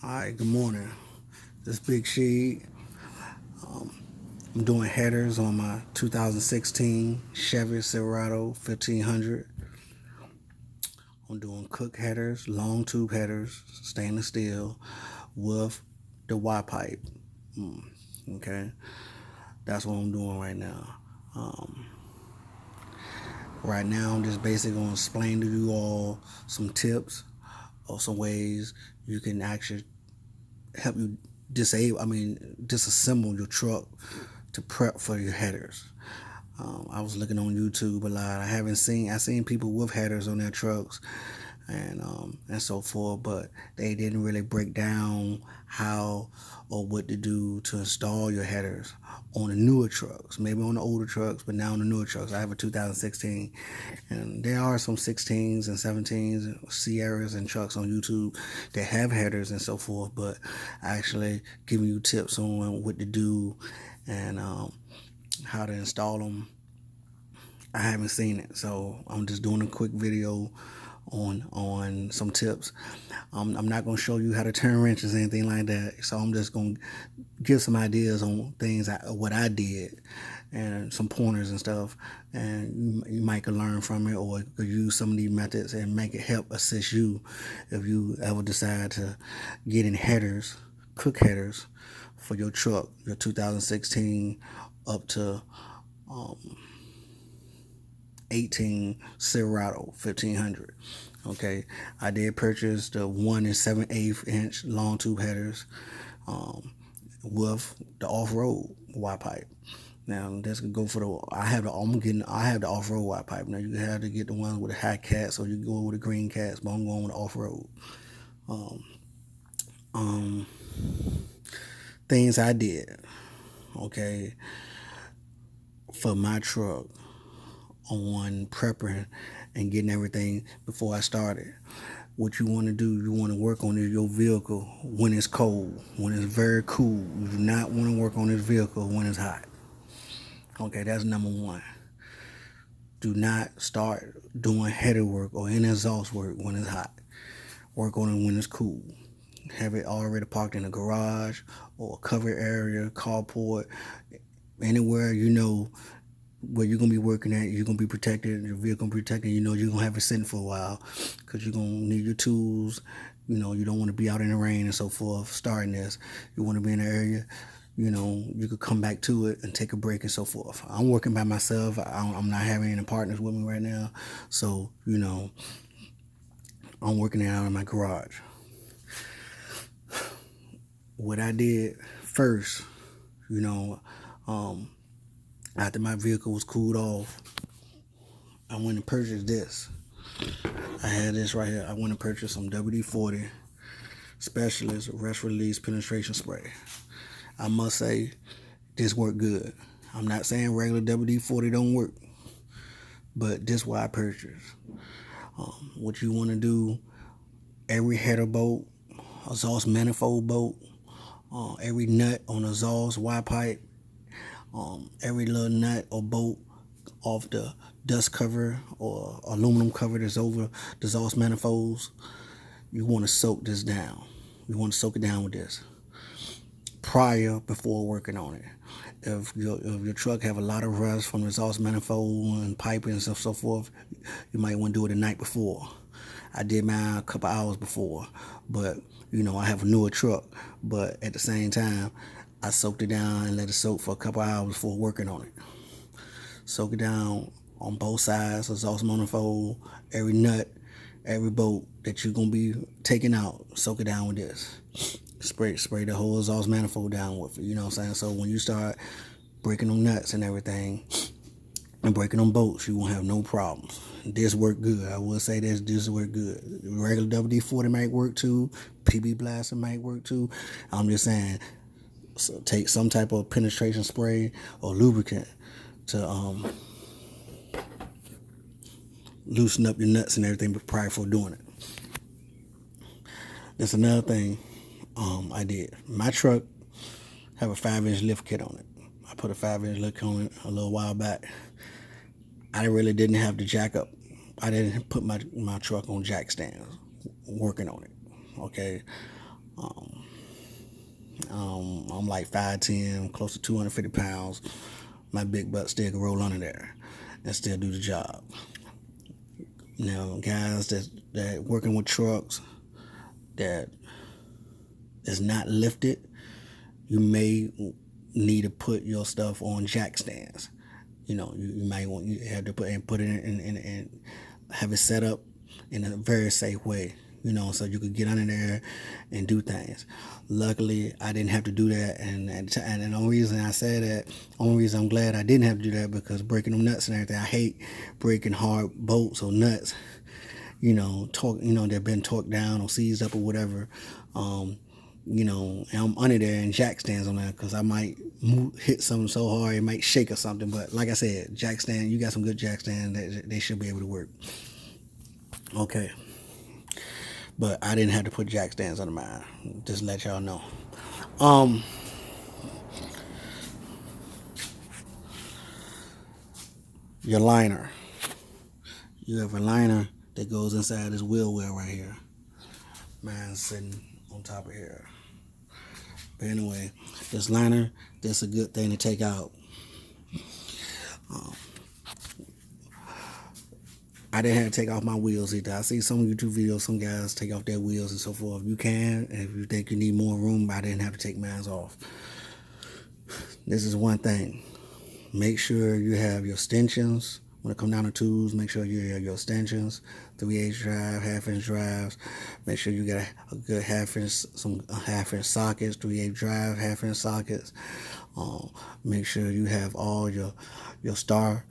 Hi, good morning. This Big Sheet. I'm doing headers on my 2016 Chevy Silverado 1500. I'm doing cook headers, long tube headers, stainless steel, with the Y pipe. Okay, that's what I'm doing right now. Um, right now, I'm just basically going to explain to you all some tips or some ways you can actually help you disassemble your truck to prep for your headers. I was looking on YouTube a lot. I seen people with headers on their trucks and so forth, but they didn't really break down how or what to do to install your headers on the newer trucks. Maybe on the older trucks, but now on the newer trucks. I have a 2016, and there are some 16s and 17s, Sierras and trucks on YouTube that have headers and so forth, but actually giving you tips on what to do and how to install them. I haven't seen it, so I'm just doing a quick video on some tips. I'm not going to show you how to turn wrenches or anything like that, so I'm just going to give some ideas on what I did and some pointers and stuff, and you might could learn from it or could use some of these methods and make it help assist you if you ever decide to get in headers, cook headers for your truck, your 2016 up to um, 18 Silverado 1500. Okay, I did purchase the 1 7/8 inch long tube headers with the off-road Y pipe. Now that's gonna go for the. I have the off-road Y pipe. Now you have to get the ones with the high cats, or you can go with the green cats. But I'm going with the off-road. Um, um, Things I did. Okay, for my truck on prepping and getting everything before I started. What you want to do, you want to work on your vehicle when it's cold, when it's very cool. You do not want to work on this vehicle when it's hot. Okay, that's number one. Do not start doing header work or any exhaust work when it's hot. Work on it when it's cool. Have it already parked in a garage or a covered area, carport, anywhere you know where you're gonna be working at. You're gonna be protected. Your vehicle gonna be protected. You know you're gonna have it sitting for a while because you're gonna need your tools. You know you don't want to be out in the rain and so forth. Starting this, you want to be in an area. You know you could come back to it and take a break and so forth. I'm working by myself. I'm not having any partners with me right now, so I'm working it out in my garage. What I did first, you know, um, after my vehicle was cooled off, I went and purchased this. I had this right here. I went and purchased some WD-40 Specialist Rust Release Penetration Spray. I must say, this worked good. I'm not saying regular WD-40 don't work, but this is what I purchased. What you want to do, every header bolt, exhaust manifold bolt, every nut on the exhaust Y pipe, every little nut or bolt off the dust cover or aluminum cover that's over the exhaust manifolds, you want to soak this down. You want to soak it down with this before working on it. If your truck have a lot of rust from the exhaust manifold and piping and so forth, you might want to do it the night before. I did mine a couple hours before, but I have a newer truck. But at the same time, I soaked it down and let it soak for a couple hours before working on it. Soak it down on both sides, exhaust manifold, every nut, every bolt that you're gonna be taking out. Soak it down with this. Spray the whole exhaust manifold down with it. You know what I'm saying? So when you start breaking them nuts and everything and breaking them bolts, you won't have no problems. This worked good. I will say this worked good. Regular WD-40 might work too. PB Blaster might work too. I'm just saying, so take some type of penetration spray or lubricant to loosen up your nuts and everything prior for doing it. That's another thing I did. My truck have a 5-inch lift kit on it. I put a 5-inch lift kit on it a little while back. I really didn't have the jack up. I didn't put my truck on jack stands working on it. Okay. I'm like 5'10", close to 250 pounds. My big butt still can roll under there and still do the job. Now, guys that working with trucks that is not lifted, you may need to put your stuff on jack stands. You might want you have to put it in have it set up in a very safe way. So you could get under there and do things. Luckily, I didn't have to do that, and the only reason I say that, only reason I'm glad I didn't have to do that, because breaking them nuts and everything, I hate breaking hard bolts or nuts. They've been torqued down or seized up or whatever. And I'm under there and jack stands on there, because I might hit something so hard it might shake or something. But like I said, jack stand, you got some good jack stands that they should be able to work. Okay. But I didn't have to put jack stands under mine. Just let y'all know. Your liner. You have a liner that goes inside this wheel well right here. Mine's sitting on top of here. But anyway, this liner, that's a good thing to take out. I didn't have to take off my wheels either. I see some YouTube videos, some guys take off their wheels and so forth. You can, and if you think you need more room, I didn't have to take mine off. This is one thing. Make sure you have your stanchions. When it comes down to tools, make sure you have your stanchions, 3/8 drive, half-inch drives. Make sure you got a good half-inch sockets, 3/8 drive, half-inch sockets. Make sure you have all your star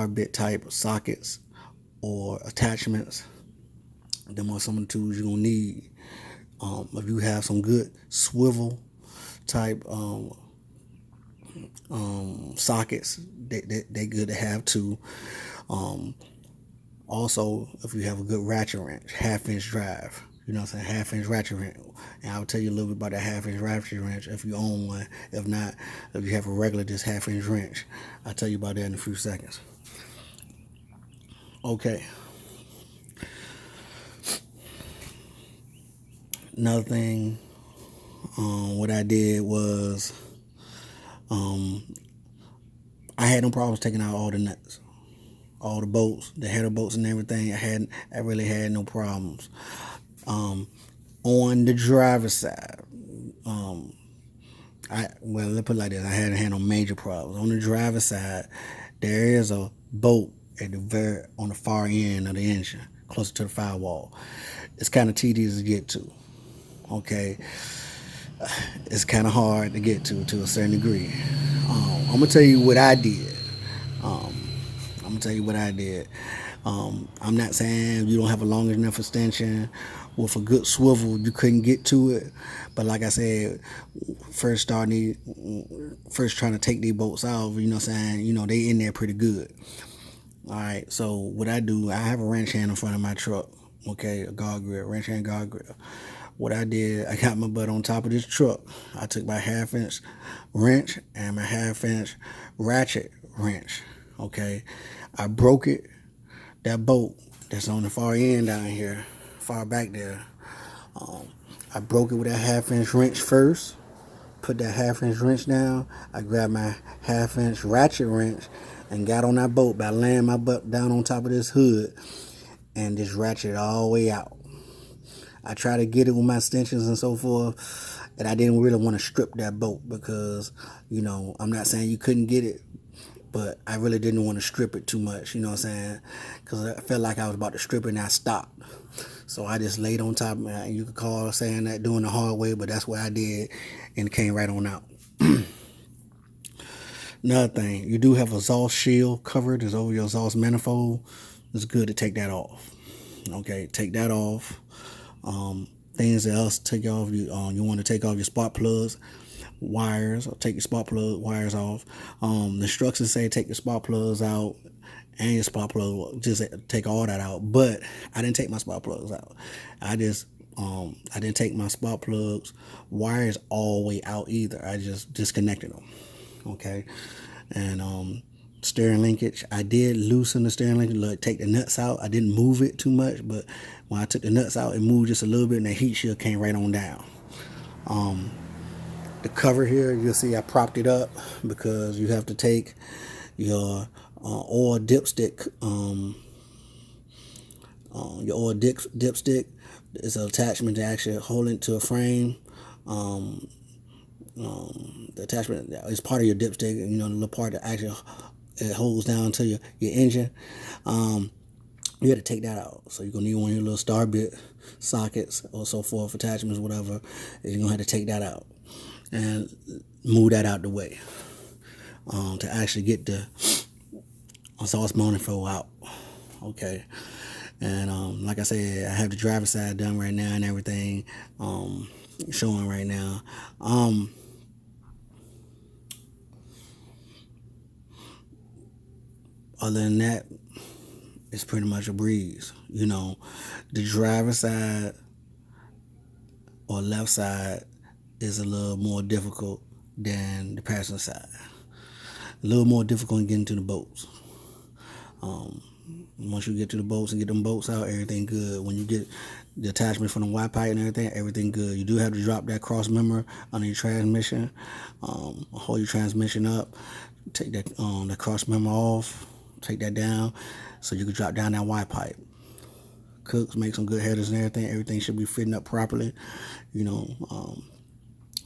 bit type sockets or attachments. Them are some of the tools you're gonna need. If you have some good swivel type sockets, they good to have too. Also, if you have a good ratchet wrench, half-inch drive, half-inch ratchet wrench. And I'll tell you a little bit about that half-inch ratchet wrench if you own one. If not, if you have a regular just half-inch wrench, I'll tell you about that in a few seconds. Okay. Another thing, what I did was, I had no problems taking out all the nuts, all the bolts, the header bolts and everything. I really had no problems. On the driver's side, let's put it like this: I hadn't had no major problems. On the driver's side, there is a bolt on the far end of the engine, closer to the firewall. It's kind of tedious to get to. Okay, it's kind of hard to get to a certain degree. I'm gonna tell you what I did. I'm not saying you don't have a long enough extension with a good swivel you couldn't get to it, but like I said, first trying to take these bolts off, they in there pretty good. All right, so what I do, I have a wrench hand in front of my truck. Okay, a guard grill, wrench hand guard grill. What I did, I got my butt on top of this truck. I took my half-inch wrench and my half-inch ratchet wrench. Okay, I broke it. That bolt that's on the far end down here, far back there, I broke it with that half-inch wrench first. Put that half-inch wrench down. I grabbed my half-inch ratchet wrench and got on that bolt by laying my butt down on top of this hood and just ratchet it all the way out. I tried to get it with my extensions and so forth, and I didn't really want to strip that bolt because, I'm not saying you couldn't get it, but I really didn't want to strip it too much, because I felt like I was about to strip it and I stopped. So I just laid on top of it. You could call saying that doing the hard way, but that's what I did, and it came right on out. Another thing, you do have a exhaust shield covered. It's over your exhaust manifold. It's good to take that off. Okay, take that off. Things else take off. You want to take off your spark plugs, wires, or take your spark plug wires off. The instructions say take your spark plugs out and your spark plug, just take all that out. But I didn't take my spark plugs out. I didn't take my spark plugs wires all the way out either. I just disconnected them. Okay, and steering linkage. I did loosen the steering linkage, like take the nuts out. I didn't move it too much, but when I took the nuts out, it moved just a little bit, and the heat shield came right on down. The cover here, you'll see I propped it up because you have to take your oil dipstick. Your oil dipstick is an attachment to actually hold it to a frame. The attachment is part of your dipstick, the little part that actually it holds down to your engine. You had to take that out. So you're going to need one of your little star bit sockets or so forth, attachments, whatever. You're going to have to take that out and move that out the way to actually get the exhaust manifold out. Okay. And like I said, I have the driver's side done right now and everything showing right now. Other than that, it's pretty much a breeze. The driver's side or left side is a little more difficult than the passenger side. A little more difficult in getting to the bolts. Once you get to the bolts and get them bolts out, everything good. When you get the attachment from the Y pipe and everything good. You do have to drop that cross member under your transmission. Hold your transmission up. Take that the cross member off. Take that down so you can drop down that Y pipe. Kooks make some good headers and everything. Everything should be fitting up properly. You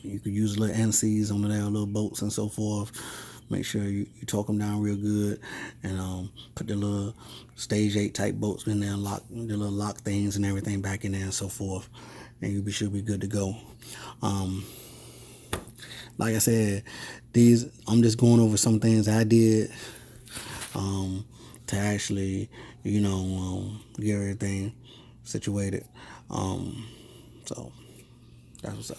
could use little NCs on there, little bolts and so forth. Make sure you torque them down real good, and put the little stage 8 type bolts in there, lock the little lock things and everything back in there and so forth, and you should be good to go. Like I said, I'm just going over some things I did to actually, get everything situated. So that's what's up.